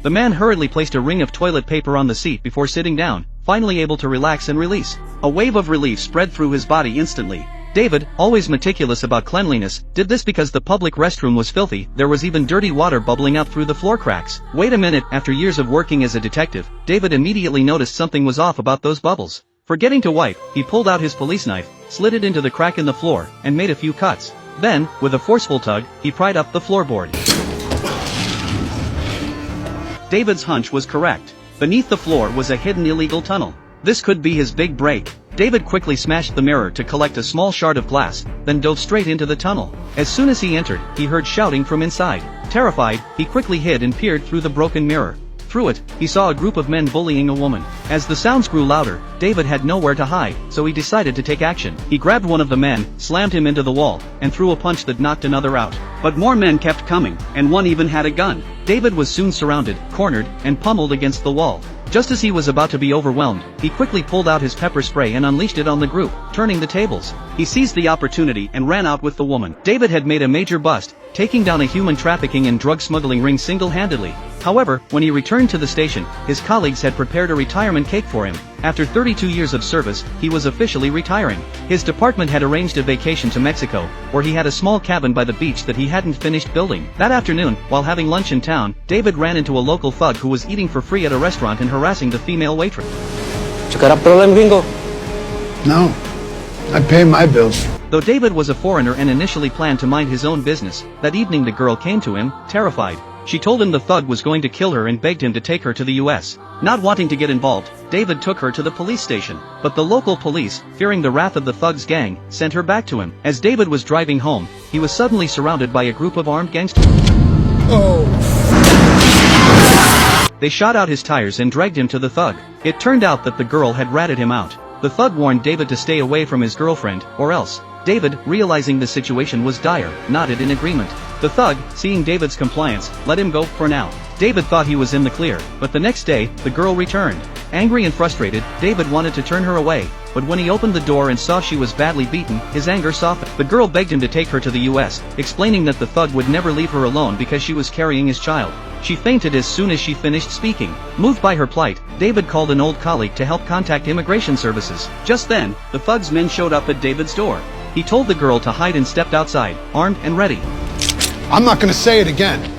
The man hurriedly placed a ring of toilet paper on the seat before sitting down, finally able to relax and release. A wave of relief spread through his body instantly. David, always meticulous about cleanliness, did this because the public restroom was filthy. There was even dirty water bubbling out through the floor cracks. Wait a minute, after years of working as a detective, David immediately noticed something was off about those bubbles. Forgetting to wipe, he pulled out his police knife, slid it into the crack in the floor, and made a few cuts. Then, with a forceful tug, he pried up the floorboard. David's hunch was correct. Beneath the floor was a hidden illegal tunnel. This could be his big break. David quickly smashed the mirror to collect a small shard of glass, then dove straight into the tunnel. As soon as he entered, he heard shouting from inside. Terrified, he quickly hid and peered through the broken mirror. Through it, he saw a group of men bullying a woman. As the sounds grew louder, David had nowhere to hide, so he decided to take action. He grabbed one of the men, slammed him into the wall, and threw a punch that knocked another out. But more men kept coming, and one even had a gun. David was soon surrounded, cornered, and pummeled against the wall. Just as he was about to be overwhelmed, he quickly pulled out his pepper spray and unleashed it on the group, turning the tables. He seized the opportunity and ran out with the woman. David had made a major bust, taking down a human trafficking and drug smuggling ring single-handedly. However, when he returned to the station, his colleagues had prepared a retirement cake for him. After 32 years of service, he was officially retiring. His department had arranged a vacation to Mexico, where he had a small cabin by the beach that he hadn't finished building. That afternoon, while having lunch in town, David ran into a local thug who was eating for free at a restaurant and harassing the female waitress. You got a problem, gringo? No. I pay my bills. Though David was a foreigner and initially planned to mind his own business, that evening the girl came to him, terrified. She told him the thug was going to kill her and begged him to take her to the US. Not wanting to get involved, David took her to the police station. But the local police, fearing the wrath of the thug's gang, sent her back to him. As David was driving home, he was suddenly surrounded by a group of armed gangsters. They shot out his tires and dragged him to the thug. It turned out that the girl had ratted him out. The thug warned David to stay away from his girlfriend, or else. David, realizing the situation was dire, nodded in agreement. The thug, seeing David's compliance, let him go for now. David thought he was in the clear, but the next day, the girl returned. Angry and frustrated, David wanted to turn her away, but when he opened the door and saw she was badly beaten, his anger softened. The girl begged him to take her to the US, explaining that the thug would never leave her alone because she was carrying his child. She fainted as soon as she finished speaking. Moved by her plight, David called an old colleague to help contact immigration services. Just then, the thug's men showed up at David's door. He told the girl to hide and stepped outside, armed and ready. I'm not gonna say it again.